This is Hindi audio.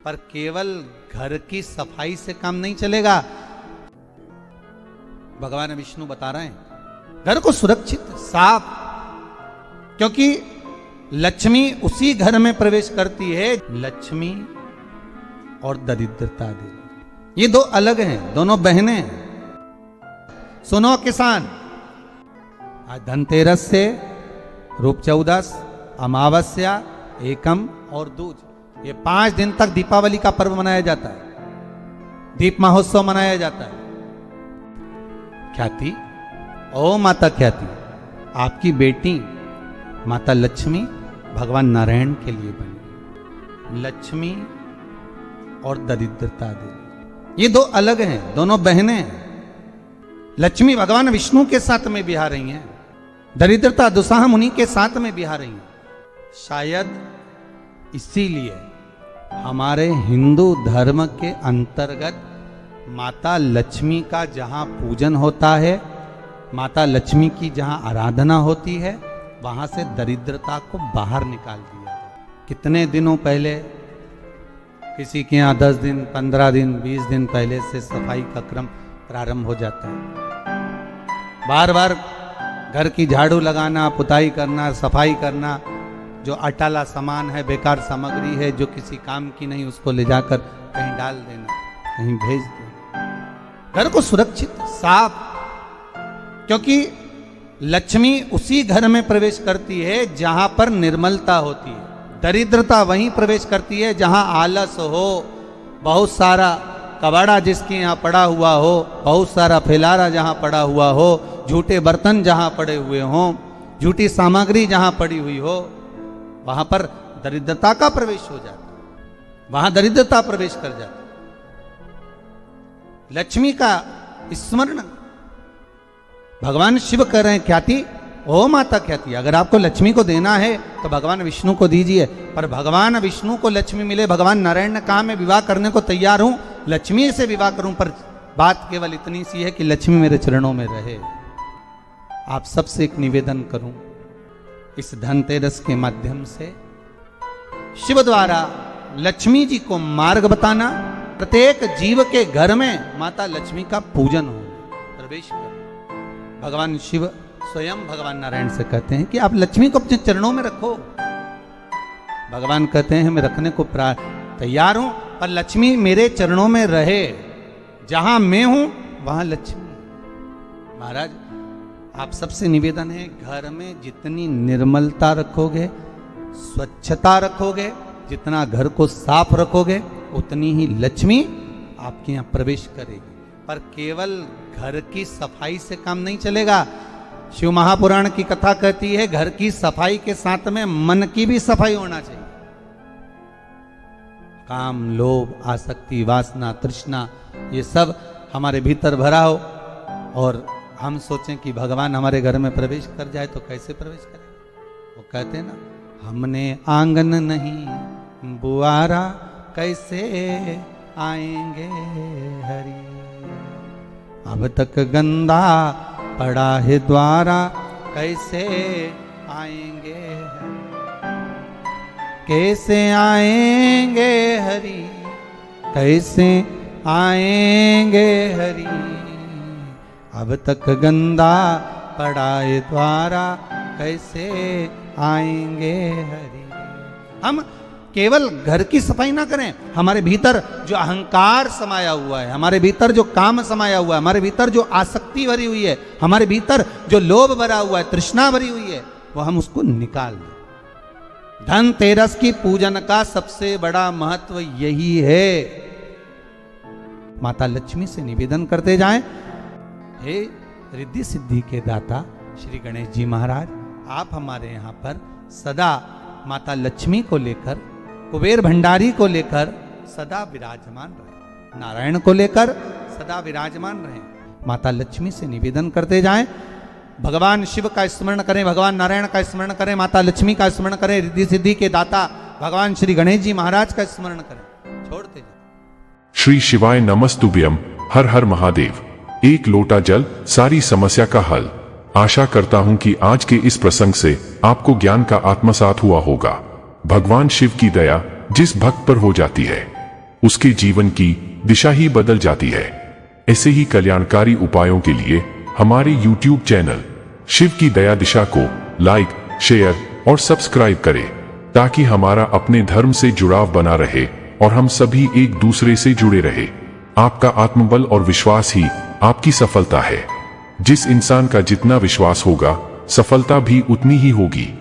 पर केवल घर की सफाई से काम नहीं चलेगा। भगवान विष्णु बता रहे हैं घर को सुरक्षित साफ, क्योंकि लक्ष्मी उसी घर में प्रवेश करती है। लक्ष्मी और दरिद्रता देवी ये दो अलग हैं, दोनों बहनें हैं। सुनो किसान, आज धनतेरस से रूप चौदस, अमावस्या, एकम और दूज, ये 5 दिन तक दीपावली का पर्व मनाया जाता है, दीप महोत्सव मनाया जाता है। ख्याति, ओ माता ख्याति, आपकी बेटी माता लक्ष्मी भगवान नारायण के लिए बनी। लक्ष्मी और दरिद्रता देवी ये दो अलग हैं, दोनों बहनें हैं। लक्ष्मी भगवान विष्णु के साथ में बिहार रही हैं, दरिद्रता दुसाह मुनि के साथ में बिहार रही हैं। शायद इसीलिए हमारे हिंदू धर्म के अंतर्गत माता लक्ष्मी का जहाँ पूजन होता है, माता लक्ष्मी की जहाँ आराधना होती है, वहाँ से दरिद्रता को बाहर निकाल दिया जाए। कितने दिनों पहले, किसी के यहाँ 10 दिन, 15 दिन, 20 दिन पहले से सफाई का क्रम प्रारंभ हो जाता है। बार बार घर की झाड़ू लगाना, पुताई करना, सफाई करना, जो अटाला सामान है, बेकार सामग्री है, जो किसी काम की नहीं, उसको ले जाकर कहीं डाल देना, कहीं भेज देना। घर को सुरक्षित साफ, क्योंकि लक्ष्मी उसी घर में प्रवेश करती है जहां पर निर्मलता होती है। दरिद्रता वहीं प्रवेश करती है जहां आलस हो, बहुत सारा कबाड़ा जिसके यहाँ पड़ा हुआ हो, बहुत सारा फैलारा जहां पड़ा हुआ हो, झूठे बर्तन जहां पड़े हुए हों, झूठी सामग्री जहां पड़ी हुई हो, वहां पर दरिद्रता का प्रवेश हो जाता है, वहां दरिद्रता प्रवेश कर जाती है। लक्ष्मी का स्मरण भगवान शिव कर रहे हैं। ख्याति, ओ माता ख्याति, अगर आपको लक्ष्मी को देना है तो भगवान विष्णु को दीजिए। पर भगवान विष्णु को लक्ष्मी मिले, भगवान नारायण ने कहा मैं विवाह करने को तैयार हूं, लक्ष्मी से विवाह करूं, पर बात केवल इतनी सी है कि लक्ष्मी मेरे चरणों में रहे। आप सबसे एक निवेदन करूं, इस धनतेरस के माध्यम से शिव द्वारा लक्ष्मी जी को मार्ग बताना, प्रत्येक जीव के घर में माता लक्ष्मी का पूजन हो, प्रवेश कर। भगवान शिव स्वयं भगवान नारायण से कहते हैं कि आप लक्ष्मी को अपने चरणों में रखो। भगवान कहते हैं मैं रखने को तैयार हूं, पर लक्ष्मी मेरे चरणों में रहे। जहां मैं हूं वहां लक्ष्मी। महाराज, आप सबसे निवेदन है, घर में जितनी निर्मलता रखोगे, स्वच्छता रखोगे, जितना घर को साफ रखोगे, उतनी ही लक्ष्मी आपके यहाँ प्रवेश करेगी। पर केवल घर की सफाई से काम नहीं चलेगा। शिव महापुराण की कथा कहती है घर की सफाई के साथ में मन की भी सफाई होना चाहिए। काम, लोभ, आसक्ति, वासना, तृष्णा, ये सब हमारे भीतर भरा हो और हम सोचें कि भगवान हमारे घर में प्रवेश कर जाए तो कैसे प्रवेश करें। वो कहते हैं ना, हमने आंगन नहीं बुआरा, कैसे आएंगे हरि। अब तक गंदा पड़ा है द्वारा, कैसे आएंगे हरि। कैसे आएंगे हरि, कैसे आएंगे हरि। अब तक गंदा पड़ा है द्वारा, कैसे आएंगे हरि। हम केवल घर की सफाई ना करें, हमारे भीतर जो अहंकार समाया हुआ है, हमारे भीतर जो काम समाया हुआ है, हमारे भीतर जो आसक्ति भरी हुई है, हमारे भीतर जो लोभ भरा हुआ है, तृष्णा भरी हुई है, वो हम उसको निकाल दें। धनतेरस की पूजन का सबसे बड़ा महत्व यही है। माता लक्ष्मी से निवेदन करते जाएं, हे रिद्धि सिद्धि के दाता श्री गणेश जी महाराज, आप हमारे यहाँ पर सदा माता लक्ष्मी को लेकर, कुबेर भंडारी को लेकर सदा विराजमान रहे, नारायण को लेकर सदा विराजमान रहे। माता लक्ष्मी से निवेदन करते जाएं, भगवान शिव का स्मरण करें, भगवान नारायण का स्मरण करें, माता लक्ष्मी का स्मरण करें, रिद्धि सिद्धि के दाता भगवान श्री गणेश जी महाराज का स्मरण करें। छोड़ते जाएं। श्री शिवाय नमस्तुभ्यम। हर हर महादेव। एक लोटा जल सारी समस्या का हल। आशा करता हूं कि आज के इस प्रसंग से आपको ज्ञान का आत्मसात हुआ होगा। भगवान शिव की दया जिस भक्त पर हो जाती है उसके जीवन की दिशा ही बदल जाती है। ऐसे ही कल्याणकारी उपायों के लिए हमारे YouTube चैनल शिव की दया दिशा को लाइक, शेयर और सब्सक्राइब करें, ताकि हमारा अपने धर्म से जुड़ाव बना रहे और हम सभी एक दूसरे से जुड़े रहे। आपका आत्मबल और विश्वास ही आपकी सफलता है। जिस इंसान का जितना विश्वास होगा, सफलता भी उतनी ही होगी।